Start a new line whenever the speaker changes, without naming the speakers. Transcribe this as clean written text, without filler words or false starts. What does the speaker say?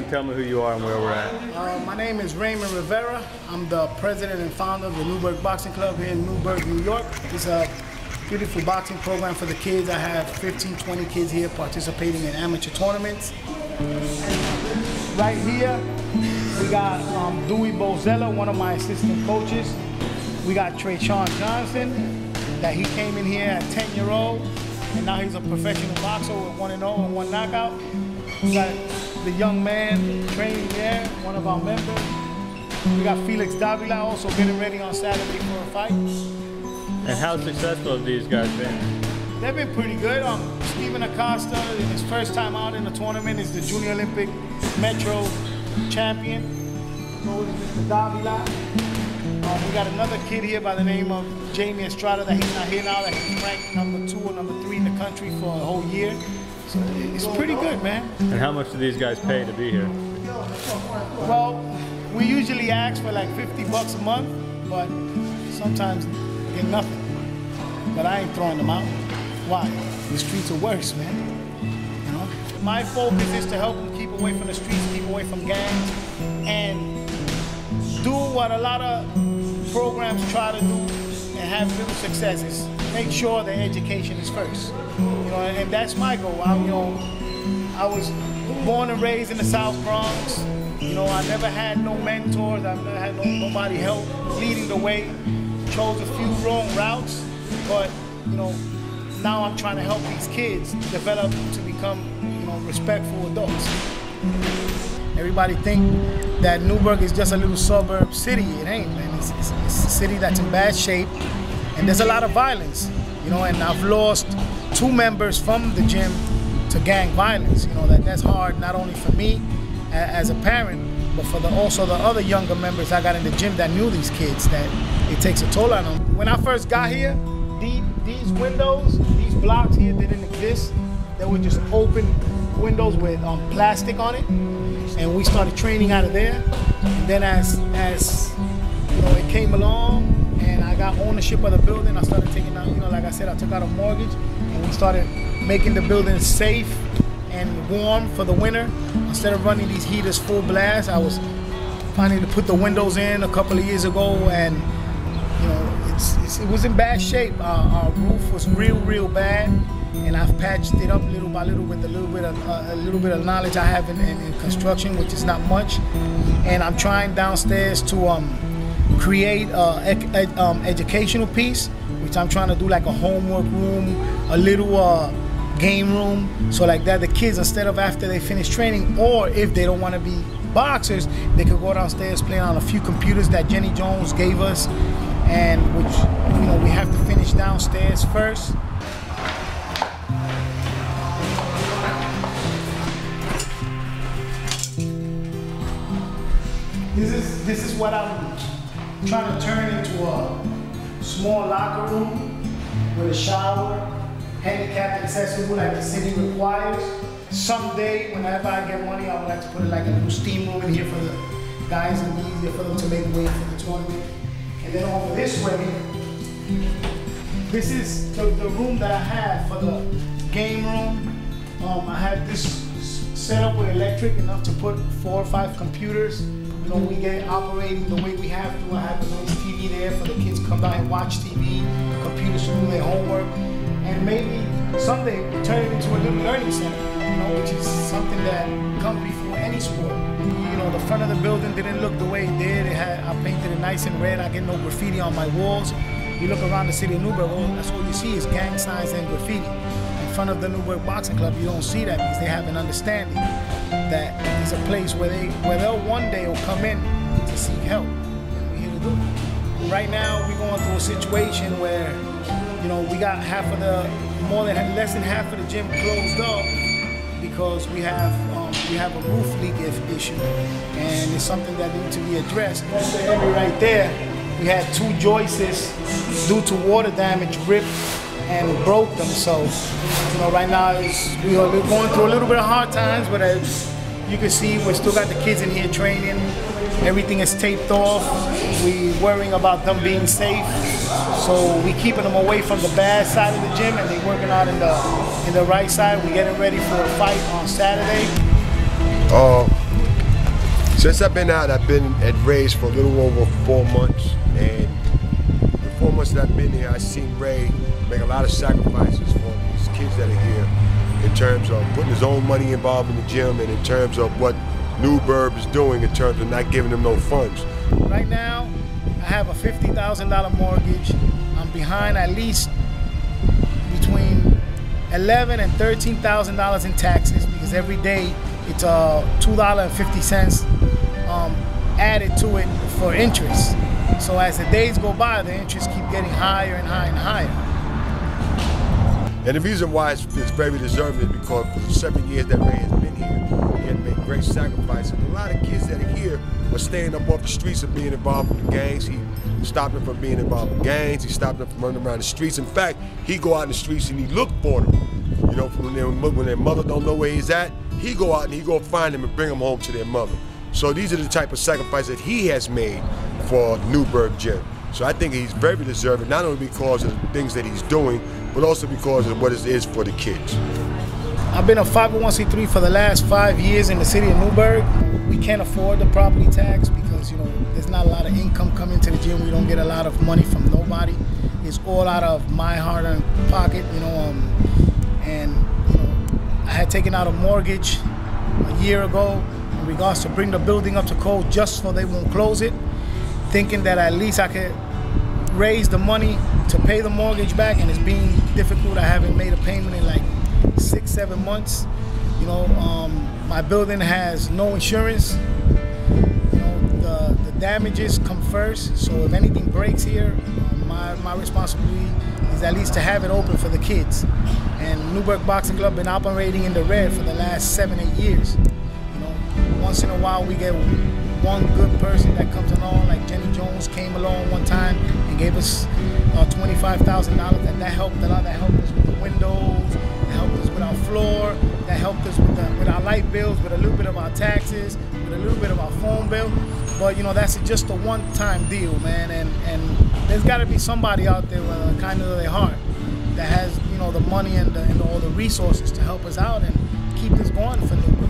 ahead and tell me who you are and where we're at.
My name is Ray Rivera. I'm the president and founder of the Newburgh Boxing Club here in Newburgh, New York. It's a beautiful boxing program for the kids. I have 15, 20 kids here participating in amateur tournaments. Right here, we got Dewey Bozella, one of my assistant coaches. We got Trayshawn Johnson, that he came in here at 10-year-old, and now he's a professional boxer with 1-0 and 1 knockout. We got the young man training there, one of our members. We got Felix Davila also getting ready on Saturday for a fight.
And how successful have these guys been?
They've been pretty good. Steven Acosta, his first time out in the tournament, is the Junior Olympic Metro champion. So is Mr. Davila. We got another kid here by the name of Jamie Estrada that he's not here now, that he's ranked number 2 or number 3 in the country for a whole year. So it's pretty good, man.
And how much do these guys pay to be here?
Well, we usually ask for like $50 a month, but sometimes get nothing. But I ain't throwing them out. Why? The streets are worse, man. You know? My focus is to help them keep away from the streets, keep away from gangs, and do what a lot of programs try to do and have little successes. Make sure their education is first. You know, and that's my goal. I was born and raised in the South Bronx. You know, I never had no mentors. I never had nobody help leading the way. Chose a few wrong routes, but you know, now I'm trying to help these kids develop to become, you know, respectful adults. Everybody think that Newburgh is just a little suburb city. It ain't, man. It's a city that's in bad shape, and there's a lot of violence. You know, and I've lost 2 members from the gym to gang violence. You know, that's hard not only for me as a parent, but for also the other younger members I got in the gym that knew these kids, that it takes a toll on them. When I first got here, these windows, these blocks here didn't exist. They were just open windows with plastic on it, and we started training out of there. And then as you know, it came along, and I got ownership of the building, I started taking out, you know, like I said, I took out a mortgage, and we started making the building safe and warm for the winter. Instead of running these heaters full blast, I was finally to put the windows in a couple of years ago, and you know, it was in bad shape. Our roof was real bad, and I've patched it up little by little with a little bit of knowledge I have in construction, which is not much. And I'm trying downstairs to create an educational piece, which I'm trying to do like a homework room, a little game room, so like that the kids, instead of after they finish training, or if they don't want to be boxers, they could go downstairs playing on a few computers that Jenny Jones gave us, and which, you know, we have to finish downstairs first. This is what I'm trying to turn into a small locker room with a shower, handicapped accessible like the city requires. Someday, whenever I get money, I would like to put like a little steam room in here for the guys, and be easier for them to make way for the tournament. And then over this way, this is the room that I have for the game room. I have this set up with electric, enough to put 4 or 5 computers. You know, we get operating the way we have to. I have a nice TV there for the kids to come down and watch TV, computers to do their homework, and maybe someday turn it into a little learning center, you know, which is something that comes before any sport. You know, the front of the building didn't look the way it did. I painted it nice and red. I get no graffiti on my walls. You look around the city of Newburgh, that's all you see is gang signs and graffiti. In front of the Newburgh Boxing Club, you don't see that because they have an understanding that it's a place where they'll one day will come in to seek help, and we're here to do it. Right now, we're going through a situation where, you know, we got less than half of the gym closed up because we have a roof leak issue, and it's something that needs to be addressed. That's the area right there. We had 2 joists due to water damage ripped and broke them. So, you know, right now we're going through a little bit of hard times, but as you can see, we still got the kids in here training. Everything is taped off. We worrying about them being safe. So we keeping them away from the bad side of the gym, and they working out in the right side. We getting ready for a fight on Saturday.
Since I've been out, I've been at Ray's for a little over 4 months, and the 4 months that I've been here, I've seen Ray make a lot of sacrifices for these kids that are here in terms of putting his own money involved in the gym and in terms of what Newburgh is doing in terms of not giving them no funds.
Right now, I have a $50,000 mortgage. I'm behind at least between $11,000 and $13,000 in taxes because every day it's $2.50 added to it for interest. So as the days go by, the interest keep getting higher and higher and higher.
And the reason why it's very deserving is because for the 7 years that Ray has been here, he had made great sacrifices. A lot of kids that are here are staying up off the streets and being involved with the gangs. He stopped them from being involved with gangs. He stopped them from running around the streets. In fact, he go out in the streets and he look for them. You know, when their mother don't know where he's at, he go out and he go find them and bring them home to their mother. So these are the type of sacrifices that he has made for Newburgh Gym. So I think he's very deserving, not only because of the things that he's doing, but also because of what it is for the kids.
I've been a 501c3 for the last 5 years in the city of Newburgh. We can't afford the property tax because, you know, there's not a lot of income coming to the gym. We don't get a lot of money from nobody. It's all out of my hard-earned pocket, you know, and you know, I had taken out a mortgage a year ago in regards to bring the building up to code just so they won't close it, thinking that at least I could raise the money to pay the mortgage back, and it's being difficult. I haven't made a payment in like 6-7 months. You know, my building has no insurance. You know, the damages come first, so if anything breaks here, my responsibility is at least to have it open for the kids. And Newburgh Boxing Club been operating in the red for the last 7-8 years. You know, once in a while we get one good person that comes along, like Jenny Jones came along one time and gave us $25,000. That helped a lot. That helped us with the windows, that helped us with our floor, that helped us with our light bills, with a little bit of our taxes, with a little bit of our phone bill. But you know, that's just a one-time deal, man. And there's got to be somebody out there with a kindness of their heart that has, you know, the money and all the resources to help us out and keep this going for Newburgh.